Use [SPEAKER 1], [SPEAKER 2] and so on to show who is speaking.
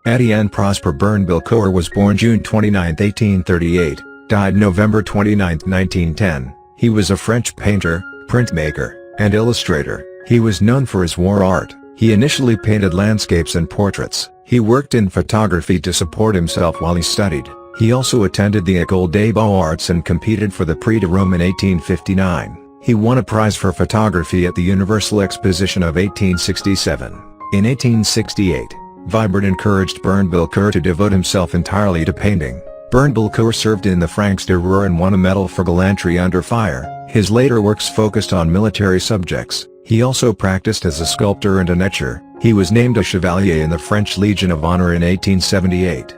[SPEAKER 1] Etienne Prosper Berne Bellecour was born June 29, 1838, died November 29, 1910. He was a French painter, printmaker, and illustrator. He was known for his war art. He initially painted landscapes and portraits. He worked in photography to support himself while he studied. He also attended the École des Beaux Arts and competed for the Prix de Rome in 1859. He won a prize for photography at the Universal Exposition of 1867. In 1868, Vibert encouraged Berne Bellecour to devote himself entirely to painting. Berne Bellecour served in the Francs de Roer and won a medal for gallantry under fire. His later works focused on military subjects. He also practiced as a sculptor and an etcher. He was named a Chevalier in the French Legion of Honor in 1878.